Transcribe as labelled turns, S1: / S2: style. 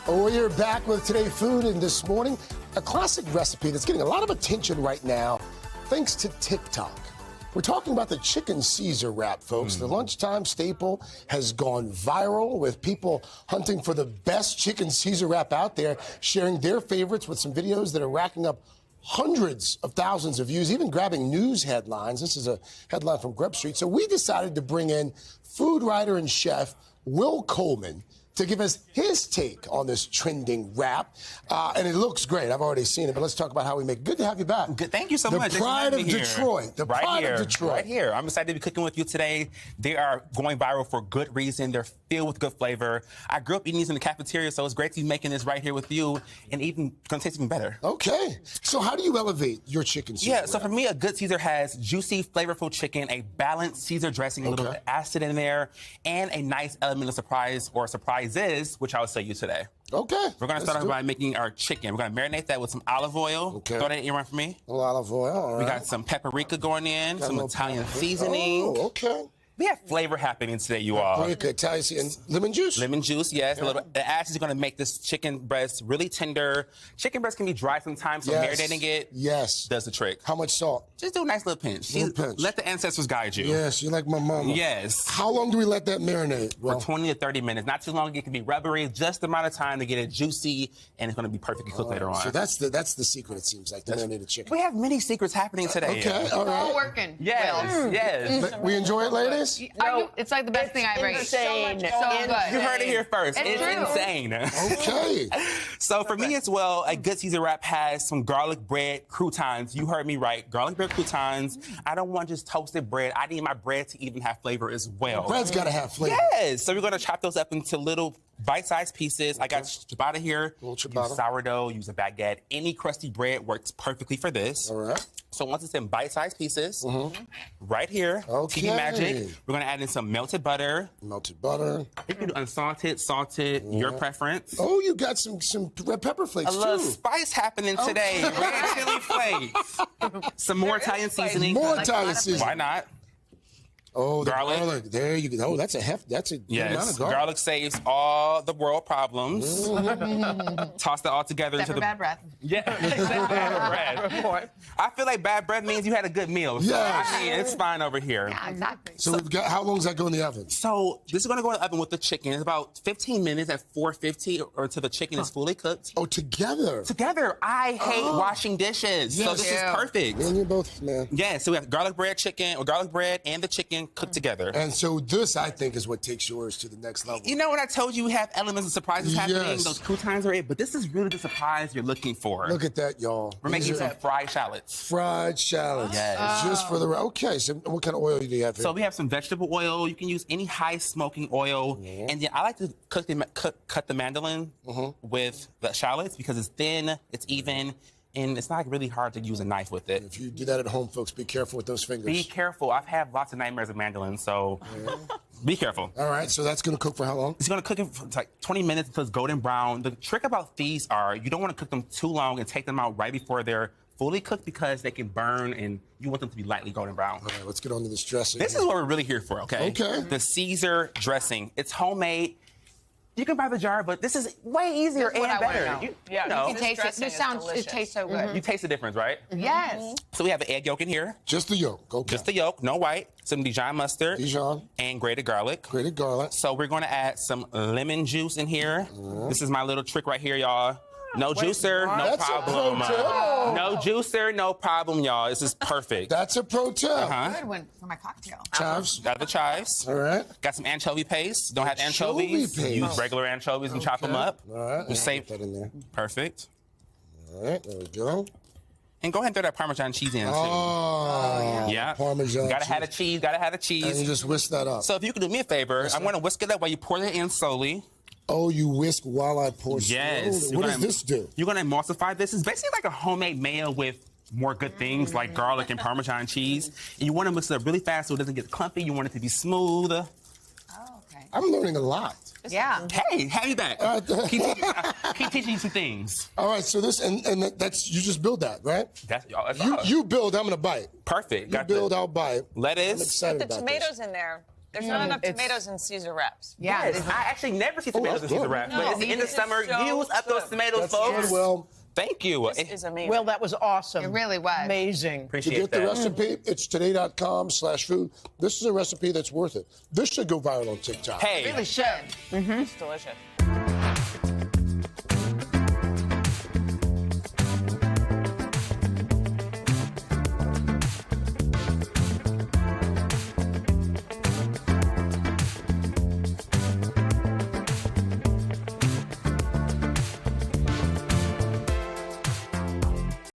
S1: We're back with Today Food, and this morning, a classic recipe that's getting a lot of attention right now thanks to TikTok. We're talking about the chicken Caesar wrap, folks. The lunchtime staple has gone viral with people hunting for the best chicken Caesar wrap out there, sharing their favorites with some videos that are racking up hundreds of thousands of views, even grabbing news headlines. This is a headline from Grub Street. So we decided to bring in food writer and chef Will Coleman to give us his take on this trending wrap. And it looks great. I've already seen it, but let's talk about how we make it. Good to have you back.
S2: Good. Thank you so much.
S1: The pride of Detroit. The pride of Detroit.
S2: Right here. I'm excited to be cooking with you today. They are going viral for good reason. They're filled with good flavor. I grew up eating these in the cafeteria, so it's great to be making this right here with you, and even going to taste even better.
S1: Okay. So how do you elevate your chicken Caesar wrap?
S2: So for me, a good Caesar has juicy, flavorful chicken, a balanced Caesar dressing, a little acid in there, and a nice element of surprise or surprises, which I will show you today.
S1: Okay.
S2: We're going to start off by making our chicken. We're going to marinate that with some olive oil.
S1: Okay.
S2: Throw that in your run for me.
S1: A little olive oil, all right.
S2: We got some paprika going in, some Italian seasoning.
S1: Oh, okay.
S2: We have flavor happening today, you all.
S1: Paprika, Italian seasoning, lemon juice?
S2: Lemon juice, yes. Yeah. The acid is going to make this chicken breast really tender. Chicken breast can be dry sometimes, so marinating it does the trick.
S1: How much salt?
S2: Just do a nice little pinch. Let the ancestors guide you.
S1: Yes, you're like my mama.
S2: Yes.
S1: How long do we let that marinate?
S2: For 20 to 30 minutes. Not too long. It can be rubbery. Just the amount of time to get it juicy, and it's going to be perfectly cooked later on.
S1: So that's the secret, it seems like, the marinated chicken.
S2: We have many secrets happening today.
S1: Okay, all right.
S3: All working.
S2: Yes, yes.
S1: We enjoy it, ladies?
S3: It's like the best thing I've eaten.
S4: Insane.
S3: So good.
S2: You heard it here first. It's insane.
S1: Okay.
S2: So for me as well, a good Caesar wrap has some garlic bread croutons. You heard me right. Garlic bread croutons. I don't want just toasted bread. I need my bread to even have flavor as well.
S1: Bread's got to have flavor.
S2: Yes. So we're going to chop those up into little bite-sized pieces. I got ciabatta here.
S1: Little ciabatta.
S2: Use sourdough, use a baguette. Any crusty bread works perfectly for this.
S1: All right.
S2: So once it's in bite-sized pieces, right here, TV Magic, we're going to add in some melted butter.
S1: Melted butter.
S2: You can do unsalted, salted, your preference.
S1: Oh, you got some red pepper flakes,
S2: A little spice happening today. Red chili flakes. Some more Italian seasoning.
S1: More Italian seasoning.
S2: Why not?
S1: Oh, the
S2: garlic.
S1: There you go. Oh, that's a good amount of garlic.
S2: Garlic saves all the world problems. Toss that all together
S3: Except for bad breath.
S2: Yeah, bad breath. I feel like bad breath means you had a good meal. So I mean, it's fine over here.
S3: Yeah, exactly.
S1: So we've got, how long does that go in the oven?
S2: So this is going to go in the oven with the chicken. It's about 15 minutes at 450 or until the chicken is fully cooked.
S1: Oh, together?
S2: Together. I hate washing dishes.
S1: Yes.
S2: So this is perfect.
S1: And you both, man.
S2: Yeah, so we have garlic bread chicken, or garlic bread and the chicken cooked together.
S1: And so this, I think, is what takes yours to the next level.
S2: You know what I told you? We have elements of surprises happening. Those croutons are it, but this is really the surprise you're looking for.
S1: Look at that, y'all.
S2: We're making some fried shallots.
S1: Fried shallots.
S2: Yes.
S1: Just for the... Okay, so what kind of oil do you have here?
S2: So we have some vegetable oil. You can use any high smoking oil. And then I like to cut the mandolin with the shallots because it's thin, it's even, and it's not really hard to use a knife with it.
S1: If you do that at home, folks, be careful with those fingers.
S2: Be careful. I've had lots of nightmares of mandolin, so be careful.
S1: All right, so that's going to cook for how long?
S2: It's going to cook it for like 20 minutes until it's golden brown. The trick about these are you don't want to cook them too long and take them out right before they're fully cooked because they can burn and you want them to be lightly golden brown.
S1: All right, let's get on to this dressing.
S2: This is what we're really here for, okay?
S1: Okay.
S2: The Caesar dressing. It's homemade. You can buy the jar, but this is way easier and better. You
S3: can taste it. It tastes so good.
S2: You taste the difference, right?
S3: Yes.
S2: So we have an egg yolk in here.
S1: Just the yolk, okay.
S2: Just the yolk, no white. Some Dijon mustard.
S1: Dijon.
S2: And grated garlic.
S1: Grated garlic.
S2: So we're going to add some lemon juice in here. This is my little trick right here, y'all. No juicer, no
S1: That's
S2: problem.
S1: A pro tip.
S2: No juicer, no problem, y'all. This is perfect.
S1: That's a pro tip.
S3: Good one for my cocktail.
S1: Chives.
S2: Got the chives.
S1: All right.
S2: Got some anchovy paste. Don't have
S1: Anchovy
S2: anchovies.
S1: paste.
S2: Use regular anchovies and chop them up.
S1: All right.
S2: Just save
S1: that in there.
S2: Perfect.
S1: All right, there we go.
S2: And go ahead and throw that Parmesan cheese in, too.
S1: Oh,
S2: yeah.
S1: Parmesan
S2: Gotta
S1: cheese.
S2: have the cheese, gotta have the cheese.
S1: And you just whisk that up.
S2: So if you could do me a favor, I'm gonna whisk it up while you pour it in slowly.
S1: Oh, you whisk while I pour
S2: Yes.
S1: slowly. What does this do?
S2: You're gonna emulsify this. It's basically like a homemade mayo with more good things like garlic and Parmesan cheese. And you want to mix it up really fast so it doesn't get clumpy. You want it to be smooth.
S3: Oh, okay.
S1: I'm learning a lot.
S3: Yeah.
S2: Hey, have you back. Keep teaching you some things.
S1: All right, so this, and that's, you just build that, right?
S2: That's all.
S1: You build, I'm going to bite.
S2: Perfect.
S1: You build, I'll bite.
S2: Lettuce.
S1: I'm excited
S4: The
S1: about
S4: tomatoes in there. There's not enough tomatoes in Caesar wraps.
S3: Yeah.
S2: Yes, I actually never see tomatoes in Caesar wraps. But it's in the summer. Use up those tomatoes, folks.
S1: Well,
S2: thank you.
S4: This is amazing.
S5: Will, that was awesome.
S3: It really was.
S5: Amazing.
S1: to
S2: Appreciate
S1: get the
S2: that.
S1: recipe, it's today.com/food. This is a recipe that's worth it. This should go viral on TikTok.
S2: Hey,
S3: Really should.
S4: It's delicious.